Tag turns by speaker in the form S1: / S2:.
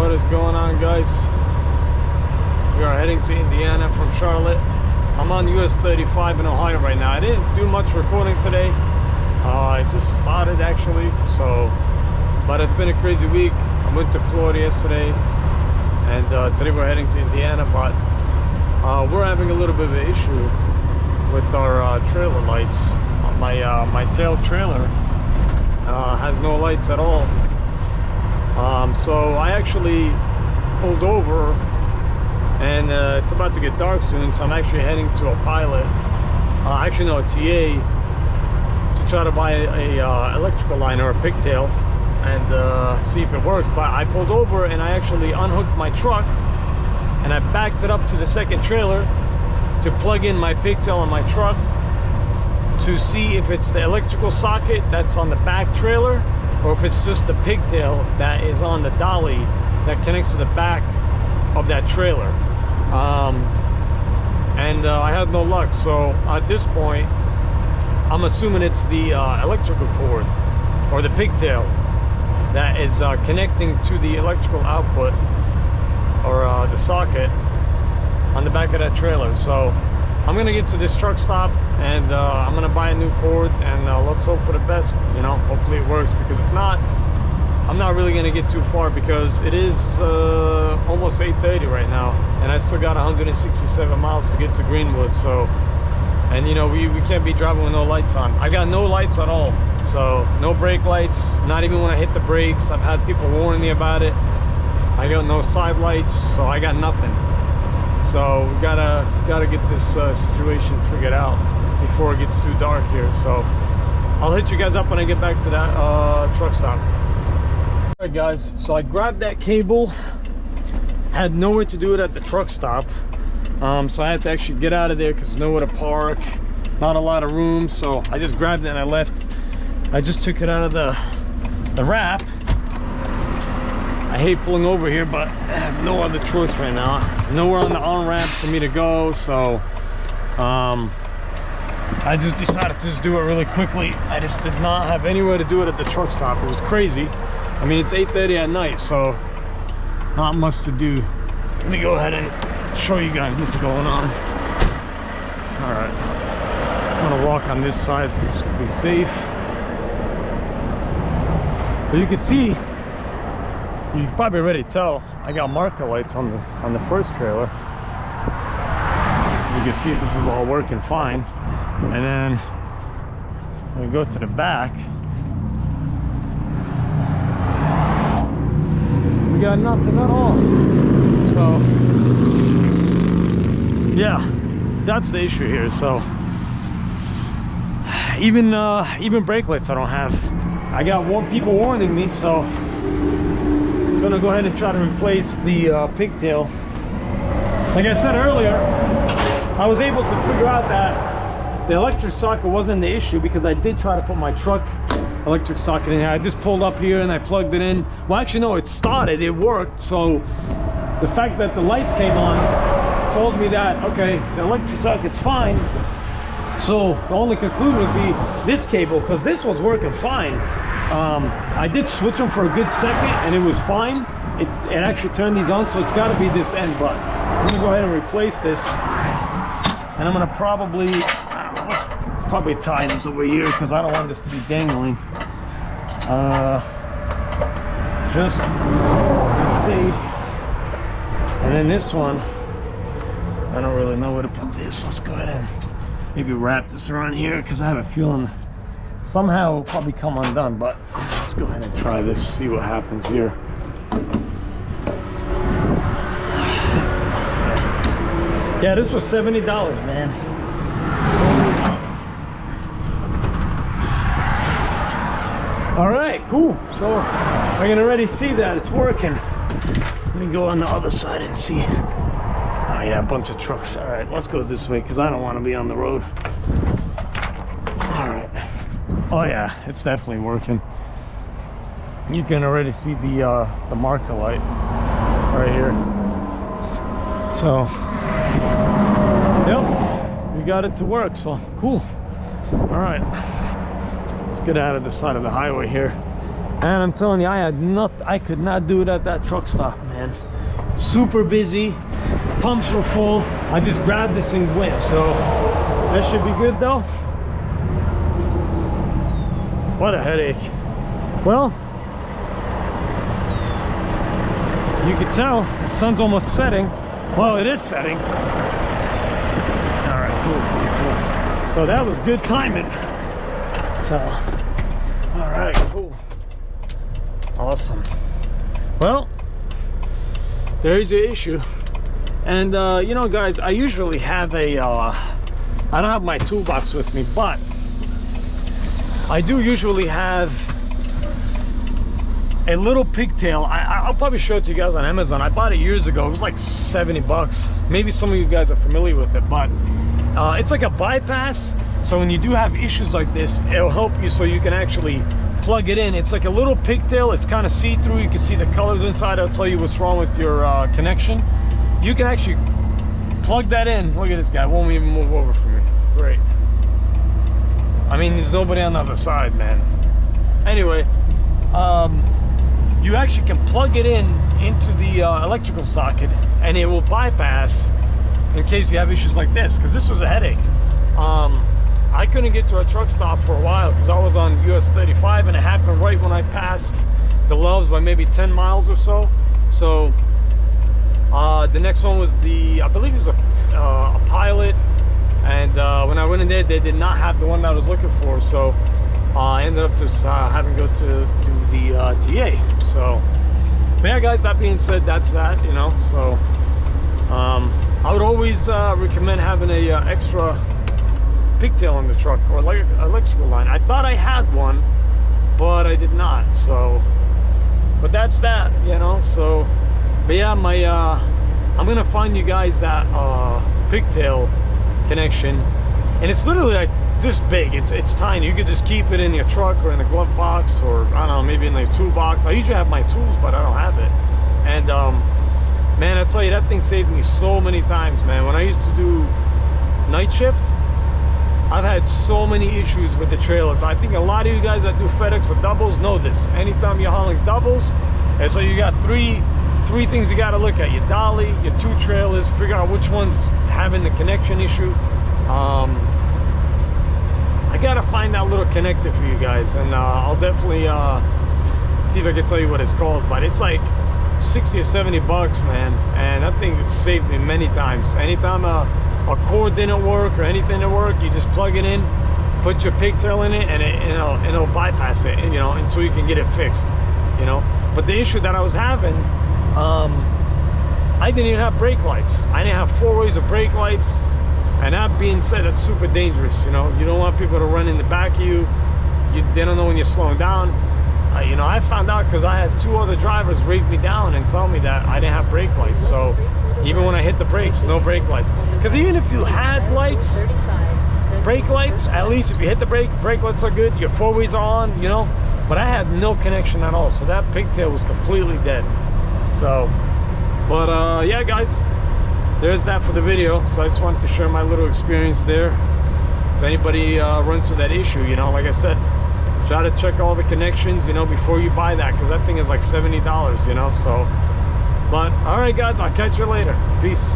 S1: What is going on, guys? We are heading to Indiana from Charlotte. I'm on US 35 in Ohio right now. I didn't do much recording today. I just started actually, but it's been a crazy week. I went to Florida yesterday, and today we're heading to Indiana, but we're having a little bit of an issue with our trailer lights. My tail trailer has no lights at all. So I actually pulled over, and it's about to get dark soon, so I'm actually heading to a pilot, actually no, a TA, to try to buy a electrical line or a pigtail and see if it works. But I pulled over and I actually unhooked my truck and I backed it up to the second trailer to plug in my pigtail on my truck to see if it's the electrical socket that's on the back trailer or if it's just the pigtail that is on the dolly that connects to the back of that trailer. I had no luck, so at this point I'm assuming it's the electrical cord or the pigtail that is connecting to the electrical output or the socket on the back of that trailer. So I'm gonna get to this truck stop and I'm gonna buy a new cord, and let's hope for the best, you know. Hopefully it works, because if not, I'm not really gonna get too far, because it is almost 8:30 right now and I still got 167 miles to get to Greenwood. So, and you know, we can't be driving with no lights on. I got no lights at all, so no brake lights, not even when I hit the brakes. I've had people warning me about it. I got no side lights, so I got nothing. So we gotta get this situation figured out before it gets too dark here. So I'll hit you guys up when I get back to that truck stop. All right, guys, so I grabbed that cable, had nowhere to do it at the truck stop, so I had to actually get out of there because nowhere to park, not a lot of room. So I just grabbed it and I left. I just took it out of the wrap. I hate pulling over here, but I have no other choice right now. Nowhere on the on-ramp for me to go, so I just decided to just do it really quickly. I just did not have anywhere to do it at the truck stop. It was crazy. I mean, it's 8:30 at night, so not much to do. Let me go ahead and show you guys what's going on. All right, I'm gonna walk on this side just to be safe. But you can see, you can probably already tell, I got marker lights on the first trailer. You can see this is all working fine. And then when we go to the back, we got nothing at all. So yeah, that's the issue here. So even brake lights I don't have. I got people warning me, so I'm gonna go ahead and try to replace the pigtail. Like I said earlier, I was able to figure out that the electric socket wasn't the issue, because I did try to put my truck electric socket in here. I just pulled up here and I plugged it in. Well, actually no, it started, it worked. So the fact that the lights came on told me that, okay, the electric socket's fine. So the only conclusion would be this cable, because this one's working fine. I did switch them for a good second and it was fine. It actually turned these on, so it's got to be this end. But I'm gonna go ahead and replace this, and I'm gonna probably tie this over here, because I don't want this to be dangling. Just be safe. And then this one, I don't really know where to put this. Let's go ahead and maybe wrap this around here, because I have a feeling somehow it'll probably come undone. But let's go ahead and try this, see what happens here. Yeah, this was $70, man. All right, cool. So I can already see that it's working. Let me go on the other side and see. Oh yeah, a bunch of trucks. All right, let's go this way, because I don't want to be on the road. All right. Oh yeah, it's definitely working. You can already see the marker light right here. So, yep, we got it to work. So cool. All right, let's get out of the side of the highway here. And I'm telling you, I could not do it at that truck stop, man. Super busy, pumps were full. I just grabbed this and went, so that should be good though. What a headache. Well, you can tell the sun's almost setting. Well, it is setting. All right, cool. So that was good timing. So, all right, cool. Awesome. Well, there's the issue. And you know, guys, I usually have a I don't have my toolbox with me, but I do usually have a little pigtail. I'll probably show it to you guys on Amazon. I bought it years ago. It was like 70 bucks. Maybe some of you guys are familiar with it, but it's like a bypass. So when you do have issues like this, it'll help you so you can actually plug it in. It's like a little pigtail. It's kind of see-through. You can see the colors inside. It'll tell you what's wrong with your connection. You can actually plug that in. Look at this guy. Won't even move over for me. Great. I mean, there's nobody on the other side, man. Anyway, you actually can plug it into the electrical socket, and it will bypass in case you have issues like this, because this was a headache. I couldn't get to a truck stop for a while because I was on US 35, and it happened right when I passed the Loves by maybe 10 miles or so. So the next one was I believe it was a Pilot, and when I went in there, they did not have the one that I was looking for, so I ended up just having to go to the TA. So, but yeah, guys, that being said, that's that, you know. So I would always recommend having a extra pigtail on the truck or electrical line. I thought I had one, but I did not. So, but that's that, you know. So, but yeah, I'm gonna find you guys that pigtail connection, and it's literally like this big. It's tiny. You could just keep it in your truck or in the glove box, or I don't know, maybe in the toolbox. I usually have my tools, but I don't have it. And man, I tell you, that thing saved me so many times, man. When I used to do night shift, I've had so many issues with the trailers. I think a lot of you guys that do FedEx or doubles know this. Anytime you're hauling doubles, and so you got three things you got to look at: your dolly, your two trailers, figure out which one's having the connection issue. I gotta find that little connector for you guys, and I'll definitely see if I can tell you what it's called. But it's like 60 or 70 bucks, man, and that thing saved me many times. Anytime a cord didn't work or anything didn't work, you just plug it in, put your pigtail in it, and it'll bypass it, you know, until you can get it fixed, you know. But the issue that I was having, I didn't even have brake lights. I didn't have 4 ways of brake lights. And that being said, it's super dangerous, you know. You don't want people to run in the back of you. They don't know when you're slowing down. You know, I found out because I had 2 other drivers rave me down and tell me that I didn't have brake lights. So even when I hit the brakes, no brake lights. Because even if you had lights, brake lights, at least if you hit the brake lights are good. Your 4 ways are on, you know. But I had no connection at all. So that pigtail was completely dead. So, but yeah, guys. There's that for the video. So I just wanted to share my little experience there. If anybody runs through that issue, you know, like I said, try to check all the connections, you know, before you buy that, because that thing is like $70, you know. So, but all right, guys, I'll catch you later. Peace.